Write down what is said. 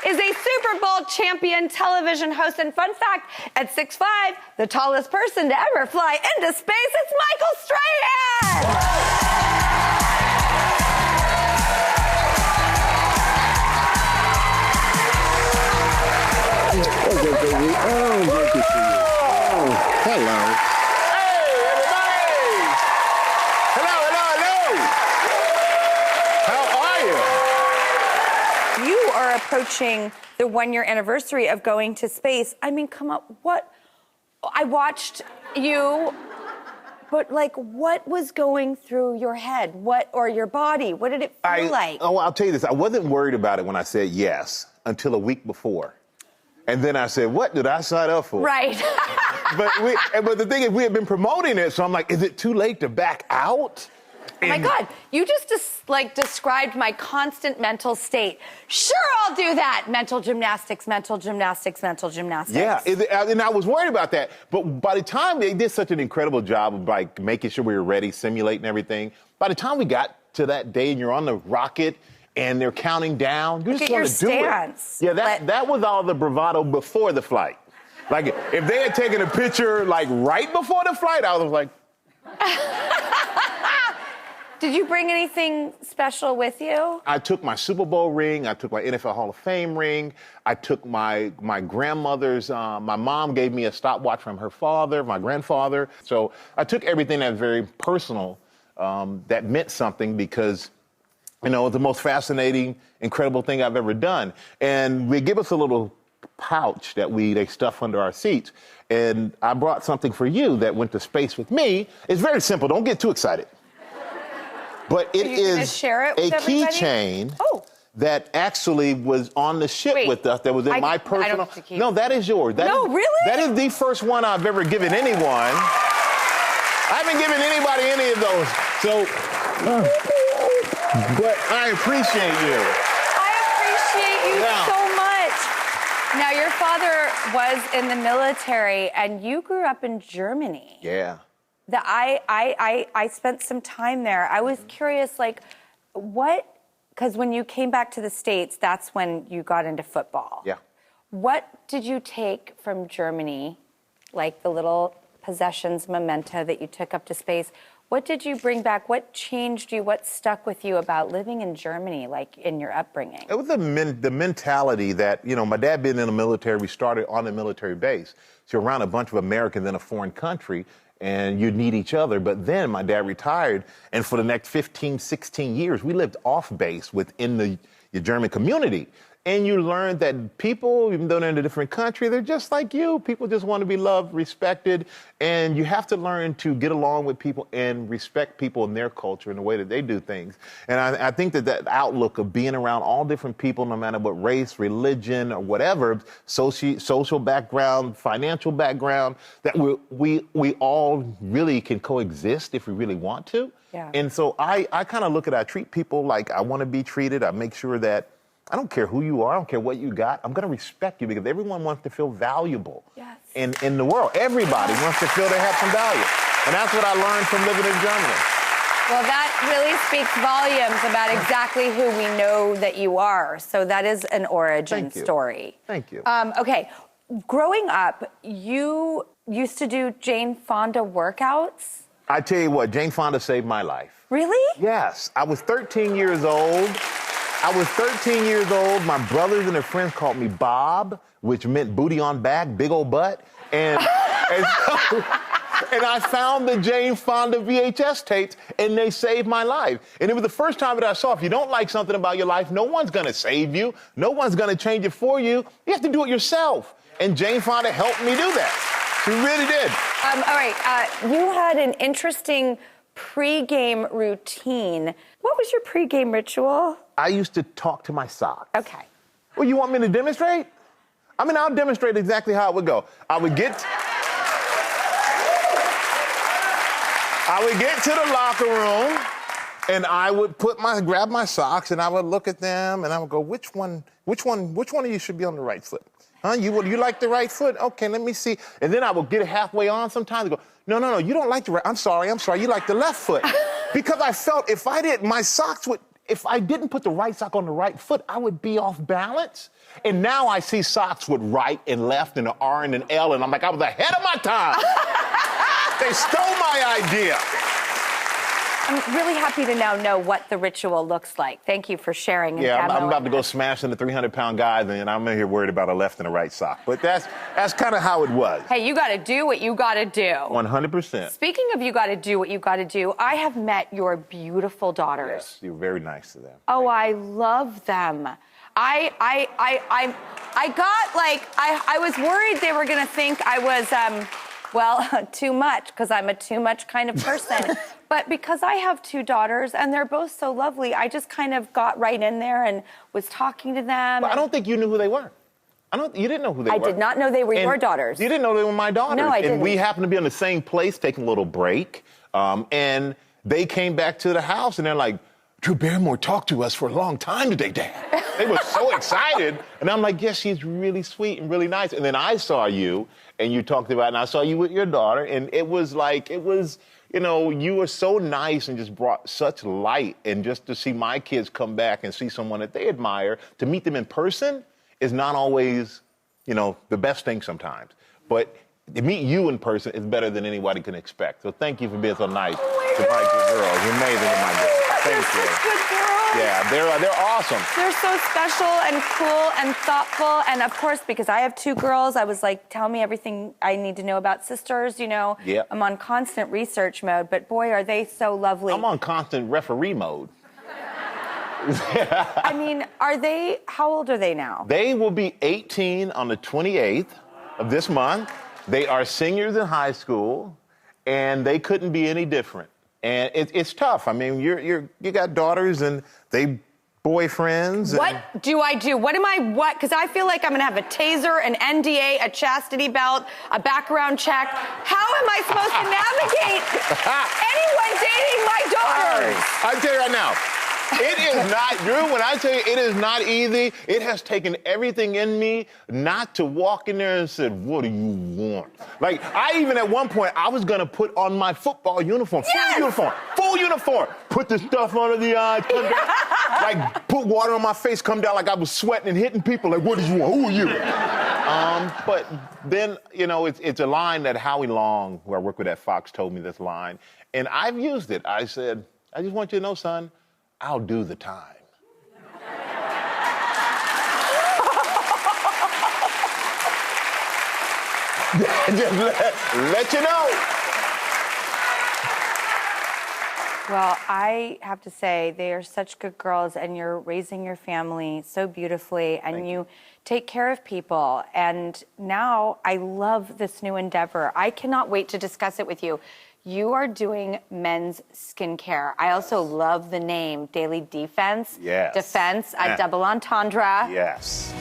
is a Super Bowl champion television host. And fun fact, at 6'5", the tallest person to ever fly into space, it's Michael Strahan! Oh, good to see you. Oh, hello. Hey, everybody! Hello. How are you? You are approaching the 1-year anniversary of going to space. I mean, come on, what? I watched you, but like, what was going through your head? Or your body? What did it feel like? Oh, I'll tell you this. I wasn't worried about it when I said yes until a week before. And then I said, what did I sign up for? Right. but the thing is, we had been promoting it, so I'm like, is it too late to back out? Oh my God, you just described my constant mental state. Sure, I'll do that. Mental gymnastics. Yeah, and I was worried about that. But by the time they did such an incredible job of like making sure we were ready, simulating everything, by the time we got to that day and you're on the rocket and they're counting down, you just want to do stance. it. Yeah, that was all the bravado before the flight. Like, if they had taken a picture like right before the flight, I was like... Did you bring anything special with you? I took my Super Bowl ring. I took my NFL Hall of Fame ring. I took my grandmother's, my mom gave me a stopwatch from her father, my grandfather. So I took everything that's very personal that meant something because, you know, it's the most fascinating, incredible thing I've ever done. And they give us a little pouch that they stuff under our seats. And I brought something for you that went to space with me. It's very simple. Don't get too excited. But it is a keychain that actually was on the ship with us. That was in my personal. I don't have to keep. No, that is yours. No, really? That is the first one I've ever given anyone. I haven't given anybody any of those. So, but I appreciate you. I appreciate you so much. Now, your father was in the military, and you grew up in Germany. Yeah. I spent some time there. I was curious, like, because when you came back to the States, that's when you got into football. Yeah. What did you take from Germany, like the little possessions memento that you took up to space? What did you bring back? What changed you? What stuck with you about living in Germany, like in your upbringing? It was the mentality that, you know, my dad being in the military, we started on a military base. So you're around a bunch of Americans in a foreign country, and you need each other. But then my dad retired, and for the next 15, 16 years, we lived off base within the German community. And you learn that people, even though they're in a different country, they're just like you. People just want to be loved, respected, and you have to learn to get along with people and respect people in their culture and the way that they do things. And I think that outlook of being around all different people, no matter what race, religion, or whatever, social background, financial background, that we all really can coexist if we really want to. Yeah. And so I kind of look at, I treat people like I want to be treated. I make sure that I don't care who you are. I don't care what you got. I'm going to respect you because everyone wants to feel valuable in the world. Everybody wants to feel they have some value. And that's what I learned from living in Germany. Well, that really speaks volumes about exactly who we know that you are. So that is an origin story. Thank you. Okay. Growing up, you used to do Jane Fonda workouts? I tell you what, Jane Fonda saved my life. Really? Yes. I was 13 years old. My brothers and their friends called me Bob, which meant booty on back, big old butt. And I found the Jane Fonda VHS tapes, and they saved my life. And it was the first time that I saw, if you don't like something about your life, no one's going to save you. No one's going to change it for you. You have to do it yourself. And Jane Fonda helped me do that. She really did. All right. You had an interesting pre-game routine. What was your pre-game ritual? I used to talk to my socks. Okay. Well, you want me to demonstrate? I mean, I'll demonstrate exactly how it would go. I would get to the locker room, and I would grab my socks, and I would look at them, and I would go, which one of you should be on the right foot? Huh? You like the right foot? Okay, let me see. And then I would get it halfway on sometimes and go, no, you don't like the right. I'm sorry, you like the left foot. Because I felt if I didn't, my socks would if I didn't put the right sock on the right foot, I would be off balance. And now I see socks with right and left and an R and an L, and I'm like, I was ahead of my time. They stole my idea. I'm really happy to now know what the ritual looks like. Thank you for sharing. And Yeah, I'm about to go that. smashing the 300-pound guy, and I'm in here worried about a left and a right sock. But that's kind of how it was. Hey, you got to do what you got to do. 100%. Speaking of you got to do what you got to do, I have met your beautiful daughters. Yes, you're very nice to them. Oh, I love them. I got like, I was worried they were going to think I was, well, too much, because I'm a too much kind of person. But because I have two daughters and they're both so lovely, I just kind of got right in there and was talking to them. But I don't think you knew who they were. You didn't know who they were. I did not know they were your daughters. You didn't know they were my daughters. No, I didn't. And we happened to be in the same place taking a little break. And they came back to the house and they're like, Drew Barrymore talked to us for a long time today, Dad. They were so excited. And I'm like, yes, she's really sweet and really nice. And then I saw you and you talked about it, and I saw you with your daughter. And it was, you know, you were so nice and just brought such light. And just to see my kids come back and see someone that they admire, to meet them in person is not always, you know, the best thing sometimes. But to meet you in person is better than anybody can expect. So thank you for being so nice to my good girls. You're amazing to my girls. Thank you. Such good girls. Yeah, they're awesome. They're so special and cool and thoughtful. And of course, because I have two girls, I was like, tell me everything I need to know about sisters, you know. Yep. I'm on constant research mode, but boy, are they so lovely. I'm on constant referee mode. I mean, how old are they now? They will be 18 on the 28th of this month. They are seniors in high school, and they couldn't be any different. And it's tough. I mean, you got daughters and they boyfriends. What do I do? What? Because I feel like I'm going to have a taser, an NDA, a chastity belt, a background check. How am I supposed to navigate anyone dating my daughters? I'll tell you right now. It is not, Drew, when I tell you it is not easy, it has taken everything in me not to walk in there and say, what do you want? Like, I even at one point, I was going to put on my football uniform, full uniform, put the stuff under the eyes, come down, like put water on my face, come down like I was sweating and hitting people, like, what do you want? Who are you? But then, you know, it's a line that Howie Long, who I work with at Fox, told me this line, and I've used it. I said, I just want you to know, son, I'll do the time. Just let you know. Well, I have to say, they are such good girls, and you're raising your family so beautifully, and you take care of people. And now I love this new endeavor. I cannot wait to discuss it with you. You are doing men's skincare. I also love the name, Daily Defense. Yes. Defense, a double entendre. Yes.